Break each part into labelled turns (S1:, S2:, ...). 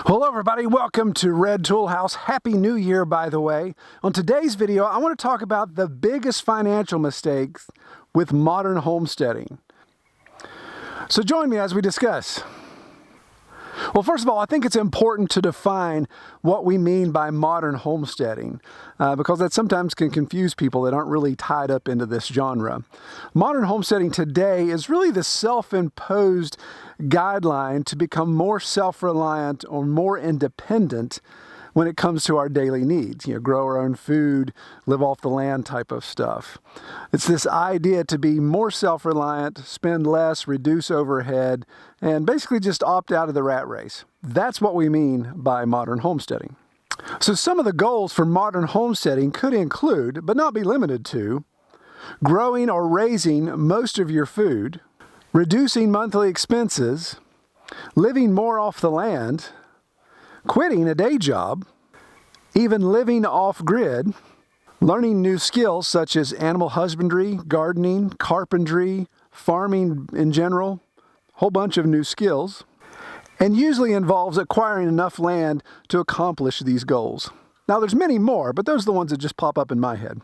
S1: Hello everybody, welcome to Red Tool House. Happy New Year, by the way. On today's video, I want to talk about the biggest financial mistakes with modern homesteading. So join me as we discuss. Well, first of all, I think it's important to define what we mean by modern homesteading because that sometimes can confuse people that aren't really tied up into this genre. Modern homesteading today is really the self-imposed guideline to become more self-reliant or more independent when it comes to our daily needs. Grow our own food, live off the land type of stuff. It's this idea to be more self-reliant, spend less, reduce overhead, and basically just opt out of the rat race. That's what we mean by modern homesteading. So some of the goals for modern homesteading could include, but not be limited to, growing or raising most of your food, reducing monthly expenses, living more off the land, quitting a day job, even living off-grid, learning new skills such as animal husbandry, gardening, carpentry, farming in general, a whole bunch of new skills, and usually involves acquiring enough land to accomplish these goals. Now there's many more, but those are the ones that just pop up in my head.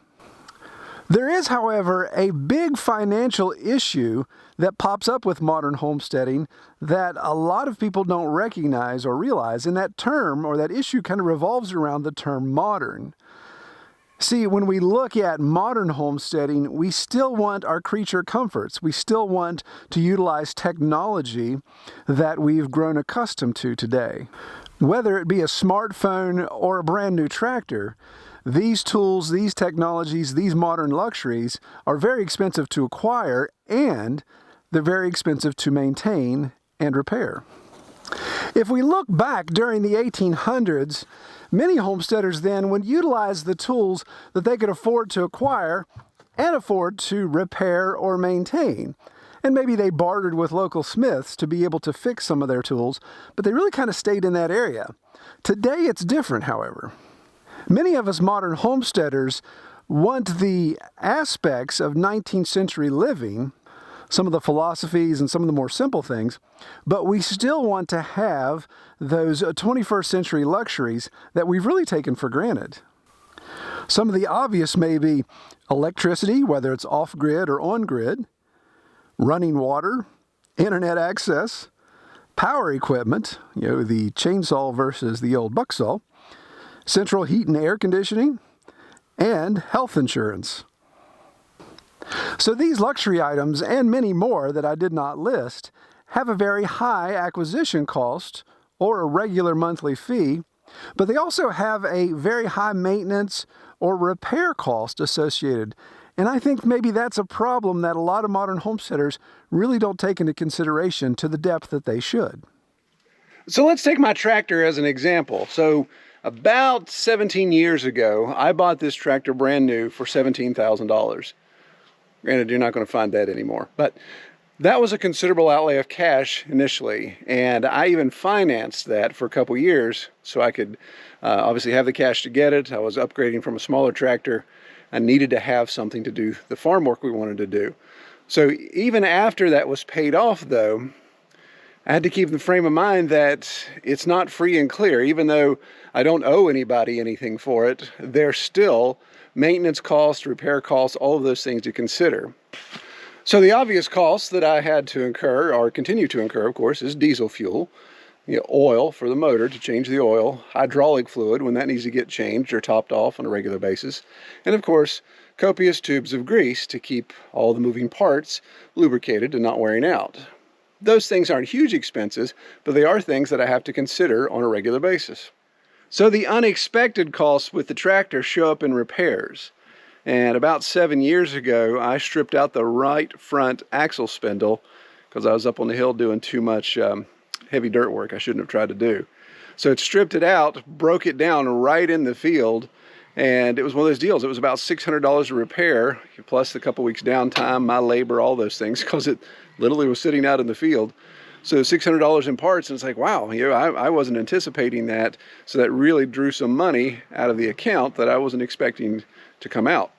S1: There is, however, a big financial issue that pops up with modern homesteading that a lot of people don't recognize or realize, and that term or that issue kind of revolves around the term modern. See, when we look at modern homesteading, we still want our creature comforts. We still want to utilize technology that we've grown accustomed to today. Whether it be a smartphone or a brand new tractor, these tools, these technologies, these modern luxuries are very expensive to acquire, and they're very expensive to maintain and repair. If we look back during the 1800s, many homesteaders then would utilize the tools that they could afford to acquire and afford to repair or maintain. And maybe they bartered with local smiths to be able to fix some of their tools, but they really kind of stayed in that area. Today it's different, however. Many of us modern homesteaders want the aspects of 19th century living, some of the philosophies and some of the more simple things, but we still want to have those 21st century luxuries that we've really taken for granted. Some of the obvious may be electricity, whether it's off-grid or on-grid, running water, internet access, power equipment, the chainsaw versus the old bucksaw, central heat and air conditioning, and health insurance. So these luxury items and many more that I did not list have a very high acquisition cost or a regular monthly fee, but they also have a very high maintenance or repair cost associated. And I think maybe that's a problem that a lot of modern homesteaders really don't take into consideration to the depth that they should. So let's take my tractor as an example. So about 17 years ago, I bought this tractor brand new for $17,000. Granted, you're not going to find that anymore, but that was a considerable outlay of cash initially, and I even financed that for a couple years so I could obviously have the cash to get it. I was upgrading from a smaller tractor. I needed to have something to do the farm work we wanted to do. So even after that was paid off, though, I had to keep in the frame of mind that it's not free and clear. Even though I don't owe anybody anything for it, there's still maintenance costs, repair costs, all of those things to consider. So the obvious costs that I had to incur, or continue to incur, of course, is diesel fuel, oil for the motor to change the oil, hydraulic fluid when that needs to get changed or topped off on a regular basis, and of course, copious tubes of grease to keep all the moving parts lubricated and not wearing out. Those things aren't huge expenses, but they are things that I have to consider on a regular basis. So the unexpected costs with the tractor show up in repairs. And about 7 years ago, I stripped out the right front axle spindle because I was up on the hill doing too much heavy dirt work I shouldn't have tried to do. So it stripped it out, broke it down right in the field, and it was one of those deals. It was about $600 to repair, plus a couple weeks downtime, my labor, all those things, because it literally was sitting out in the field. So $600 in parts, and it's like, wow, I wasn't anticipating that. So that really drew some money out of the account that I wasn't expecting to come out.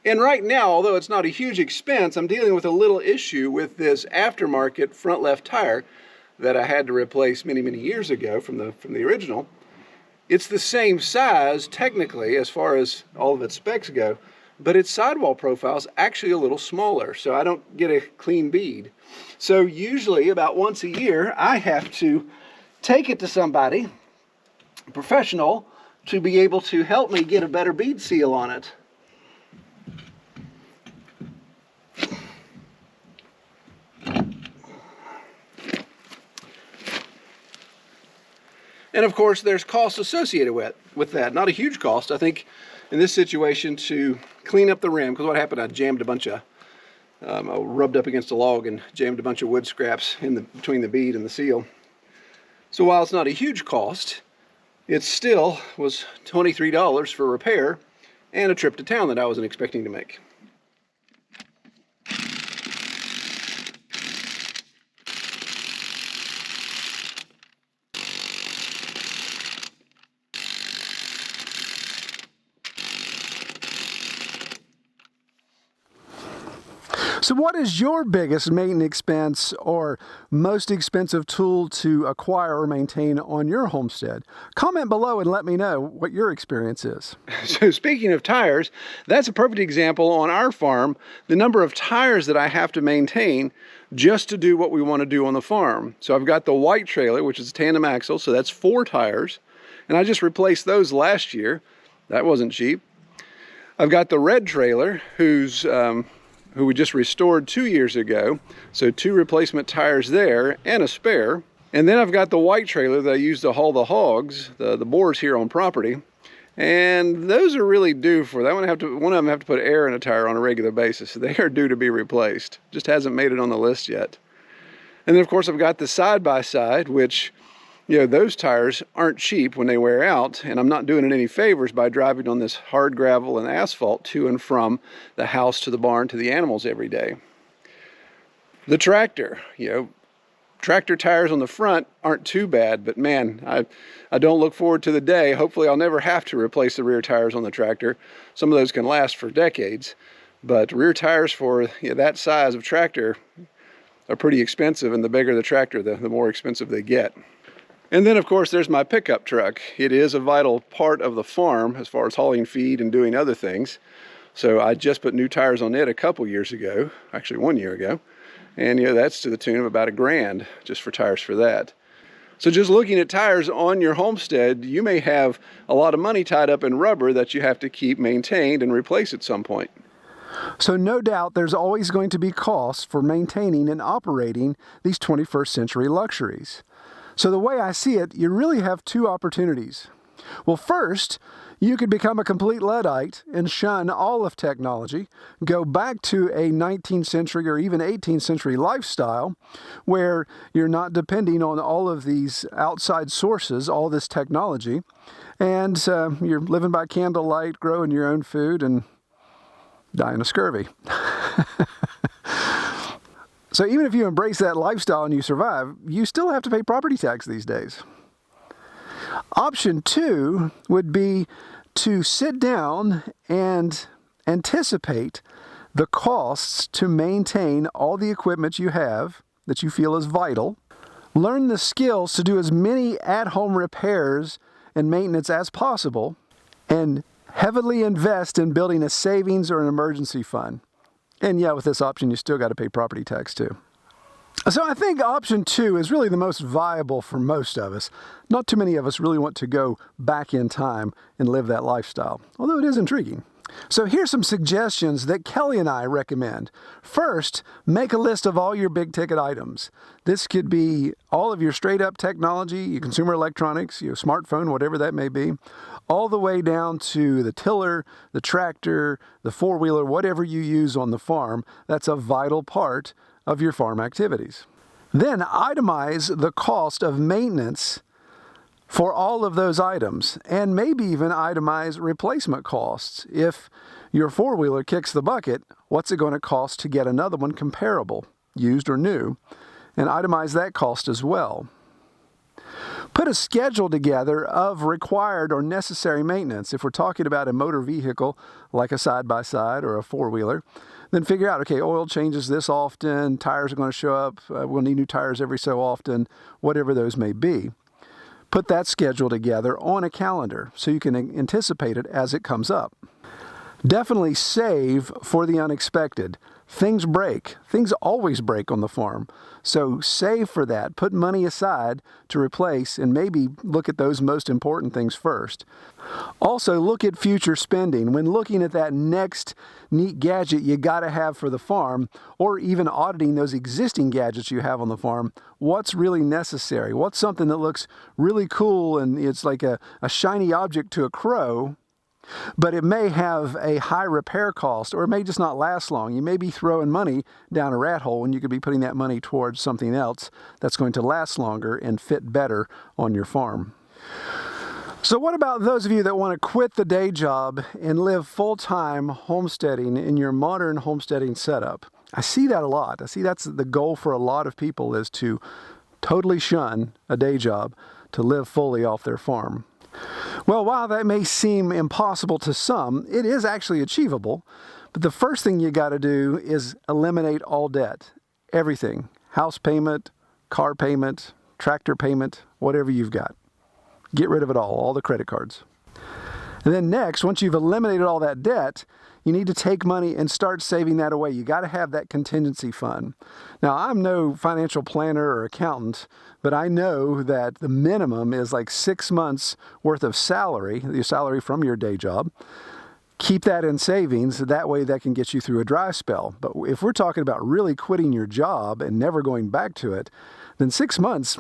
S1: And right now, although it's not a huge expense, I'm dealing with a little issue with this aftermarket front left tire that I had to replace many, many years ago from the original. It's the same size technically as far as all of its specs go, but its sidewall profile is actually a little smaller, so I don't get a clean bead. So usually about once a year I have to take it to somebody, a professional, to be able to help me get a better bead seal on it. And of course, there's cost associated with that. Not a huge cost, I think, in this situation, to clean up the rim. Because what happened, I jammed a bunch of, I rubbed up against a log and jammed a bunch of wood scraps between the bead and the seal. So while it's not a huge cost, it still was $23 for repair and a trip to town that I wasn't expecting to make. So what is your biggest maintenance expense or most expensive tool to acquire or maintain on your homestead? Comment below and let me know what your experience is. So speaking of tires, that's a perfect example on our farm, the number of tires that I have to maintain just to do what we want to do on the farm. So I've got the white trailer, which is a tandem axle, so that's 4 tires, and I just replaced those last year. That wasn't cheap. I've got the red trailer, who we just restored 2 years ago. So 2 replacement tires there and a spare. And then I've got the white trailer that I use to haul the hogs, the boars here on property. And those are really due for that. One of them have to put air in a tire on a regular basis. So they are due to be replaced. Just hasn't made it on the list yet. And then of course I've got the side-by-side, which, you know, those tires aren't cheap when they wear out, and I'm not doing it any favors by driving on this hard gravel and asphalt to and from the house to the barn to the animals every day. The tractor, you know, tractor tires on the front aren't too bad, but man, I don't look forward to the day. Hopefully I'll never have to replace the rear tires on the tractor. Some of those can last for decades, but rear tires for, you know, that size of tractor are pretty expensive, and the bigger the tractor, the more expensive they get. And then of course there's my pickup truck. It is a vital part of the farm as far as hauling feed and doing other things. So I just put new tires on it a couple years ago, actually 1 year ago. And you know, that's to the tune of about $1,000 just for tires for that. So just looking at tires on your homestead, you may have a lot of money tied up in rubber that you have to keep maintained and replace at some point. So no doubt there's always going to be costs for maintaining and operating these 21st century luxuries. So the way I see it, you really have 2 opportunities. Well, first, you could become a complete Luddite and shun all of technology, go back to a 19th century or even 18th century lifestyle where you're not depending on all of these outside sources, all this technology, and you're living by candlelight, growing your own food, and dying of scurvy. So even if you embrace that lifestyle and you survive, you still have to pay property tax these days. Option 2 would be to sit down and anticipate the costs to maintain all the equipment you have that you feel is vital. Learn the skills to do as many at-home repairs and maintenance as possible, and heavily invest in building a savings or an emergency fund. And yeah, with this option, you still got to pay property tax too. So I think option 2 is really the most viable for most of us. Not too many of us really want to go back in time and live that lifestyle, although it is intriguing. So here's some suggestions that Kelly and I recommend. First, make a list of all your big ticket items. This could be all of your straight up technology, your consumer electronics, your smartphone, whatever that may be, all the way down to the tiller, the tractor, the 4-wheeler, whatever you use on the farm. That's a vital part of your farm activities. Then itemize the cost of maintenance for all of those items, and maybe even itemize replacement costs. If your 4-wheeler kicks the bucket, what's it going to cost to get another one comparable, used or new, and itemize that cost as well. Put a schedule together of required or necessary maintenance. If we're talking about a motor vehicle like a side-by-side or a four-wheeler, then figure out, okay, oil changes this often, tires are going to show up, we'll need new tires every so often, whatever those may be. Put that schedule together on a calendar so you can anticipate it as it comes up. Definitely save for the unexpected. Things break. Things always break on the farm. So save for that. Put money aside to replace and maybe look at those most important things first. Also, look at future spending. When looking at that next neat gadget you got to have for the farm, or even auditing those existing gadgets you have on the farm, what's really necessary? What's something that looks really cool and it's like a shiny object to a crow, but it may have a high repair cost, or it may just not last long. You may be throwing money down a rat hole when you could be putting that money towards something else that's going to last longer and fit better on your farm. So what about those of you that want to quit the day job and live full-time homesteading in your modern homesteading setup? I see that a lot. I see that's the goal for a lot of people, is to totally shun a day job to live fully off their farm. Well, while that may seem impossible to some, it is actually achievable. But the first thing you got to do is eliminate all debt. Everything. House payment, car payment, tractor payment, whatever you've got. Get rid of it all the credit cards. And then next, once you've eliminated all that debt, you need to take money and start saving that away. You got to have that contingency fund. Now, I'm no financial planner or accountant, but I know that the minimum is like 6 months worth of salary, your salary from your day job. Keep that in savings. That way that can get you through a dry spell. But if we're talking about really quitting your job and never going back to it, then 6 months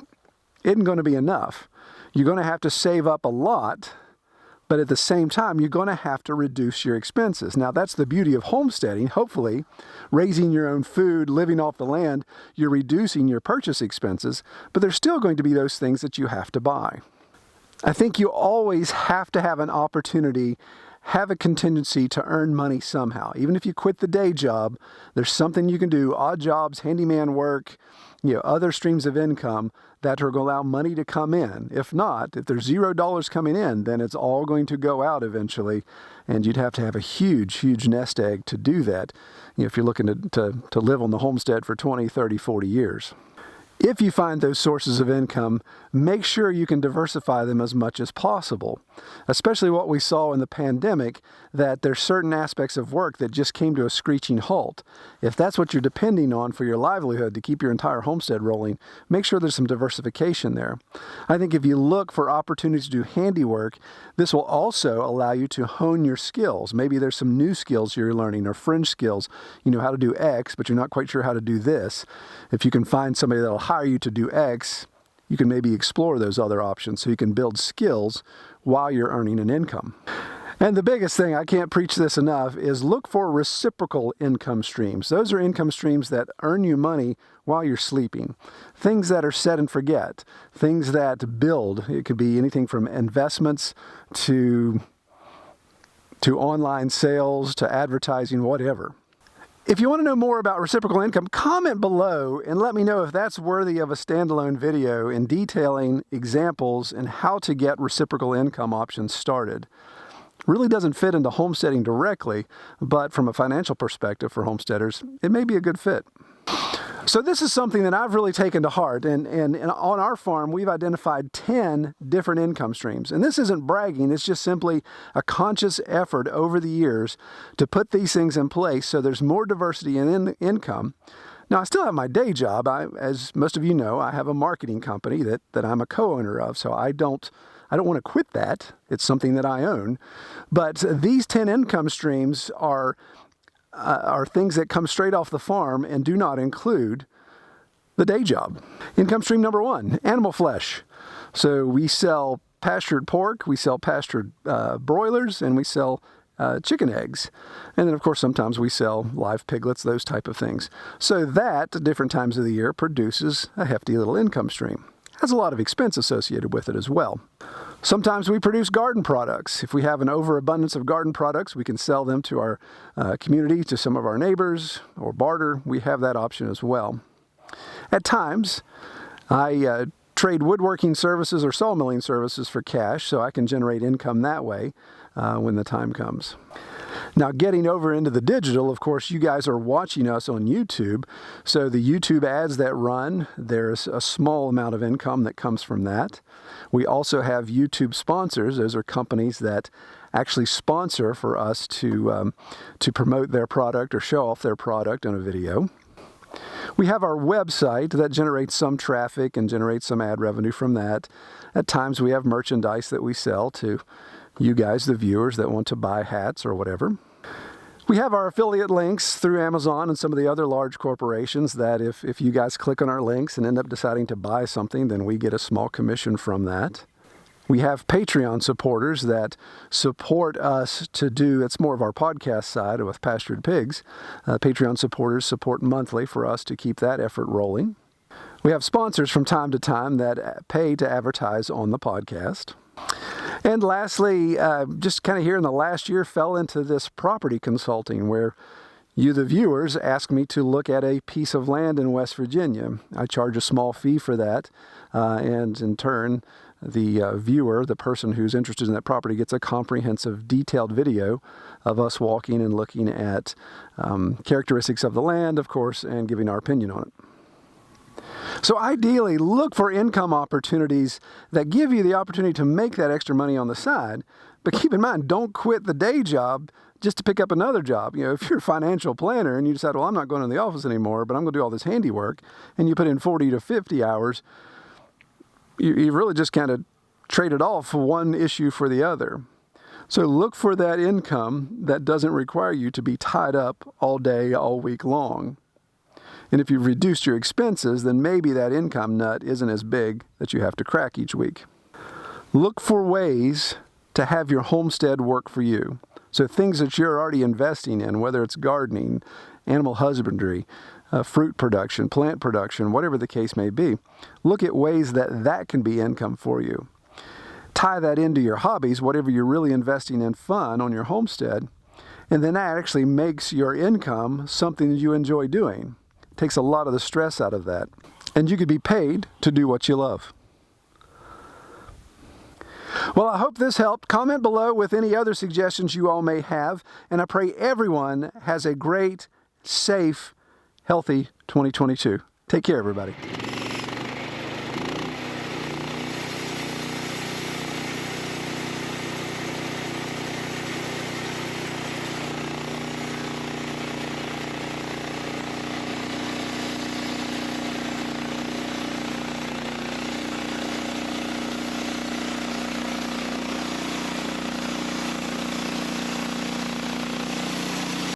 S1: isn't going to be enough. You're going to have to save up a lot, but at the same time, you're going to have to reduce your expenses. Now, that's the beauty of homesteading. Hopefully, raising your own food, living off the land, you're reducing your purchase expenses, but there's still going to be those things that you have to buy. I think you always have to have an opportunity, have a contingency to earn money somehow. Even if you quit the day job, there's something you can do, odd jobs, handyman work, other streams of income that are going to allow money to come in. If not, if there's $0 coming in, then it's all going to go out eventually, and you'd have to have a huge, huge nest egg to do that, if you're looking to live on the homestead for 20, 30, 40 years. If you find those sources of income, make sure you can diversify them as much as possible. Especially what we saw in the pandemic, that there's certain aspects of work that just came to a screeching halt. If that's what you're depending on for your livelihood to keep your entire homestead rolling, make sure there's some diversification there. I think if you look for opportunities to do handiwork, this will also allow you to hone your skills. Maybe there's some new skills you're learning, or fringe skills. You know how to do X, but you're not quite sure how to do this. If you can find somebody that'll hire you to do X, you can maybe explore those other options so you can build skills while you're earning an income. And the biggest thing, I can't preach this enough, is look for reciprocal income streams. Those are income streams that earn you money while you're sleeping. Things that are set and forget. Things that build. It could be anything from investments to online sales to advertising, whatever. If you want to know more about reciprocal income, comment below and let me know if that's worthy of a standalone video in detailing examples and how to get reciprocal income options started. It really doesn't fit into homesteading directly, but from a financial perspective for homesteaders, it may be a good fit. So this is something that I've really taken to heart, and on our farm we've identified 10 different income streams. And this isn't bragging, it's just simply a conscious effort over the years to put these things in place so there's more diversity in income. Now, I still have my day job. As most of you know, I have a marketing company that I'm a co-owner of, so I don't want to quit that. It's something that I own. But these 10 income streams are things that come straight off the farm and do not include the day job. Income stream number 1, animal flesh. So we sell pastured pork, we sell pastured broilers, and we sell chicken eggs. And then, of course, sometimes we sell live piglets, those type of things. So that, at different times of the year, produces a hefty little income stream. Has a lot of expense associated with it as well. Sometimes we produce garden products. If we have an overabundance of garden products, we can sell them to our community, to some of our neighbors, or barter. We have that option as well. At times, I trade woodworking services or sawmilling services for cash, so I can generate income that way when the time comes. Now, getting over into the digital, of course, you guys are watching us on YouTube, so the YouTube ads that run, there's a small amount of income that comes from that. We also have YouTube sponsors. Those are companies that actually sponsor for us to promote their product or show off their product on a video. We have our website that generates some traffic and generates some ad revenue from that. At times we have merchandise that we sell to you guys, the viewers, that want to buy hats or whatever. We have our affiliate links through Amazon and some of the other large corporations that if you guys click on our links and end up deciding to buy something, then we get a small commission from that. We have Patreon supporters that support us to do, it's more of our podcast side with Pastured Pigs. Patreon supporters support monthly for us to keep that effort rolling. We have sponsors from time to time that pay to advertise on the podcast. And lastly, just kind of here in the last year, fell into this property consulting where you, the viewers, ask me to look at a piece of land in West Virginia. I charge a small fee for that, and in turn, the viewer, the person who's interested in that property, gets a comprehensive, detailed video of us walking and looking at characteristics of the land, of course, and giving our opinion on it. So ideally, look for income opportunities that give you the opportunity to make that extra money on the side. But keep in mind, don't quit the day job just to pick up another job. You know, if you're a financial planner and you decide, well, I'm not going to the office anymore, but I'm going to do all this handiwork, and you put in 40 to 50 hours, you really just kind of traded off one issue for the other. So look for that income that doesn't require you to be tied up all day, all week long. And if you've reduced your expenses, then maybe that income nut isn't as big that you have to crack each week. Look for ways to have your homestead work for you. So things that you're already investing in, whether it's gardening, animal husbandry, fruit production, plant production, whatever the case may be, look at ways that can be income for you. Tie that into your hobbies, whatever you're really investing in fun on your homestead, and then that actually makes your income something that you enjoy doing. It takes a lot of the stress out of that. And you could be paid to do what you love. Well, I hope this helped. Comment below with any other suggestions you all may have, and I pray everyone has a great, safe, healthy 2022. Take care, everybody.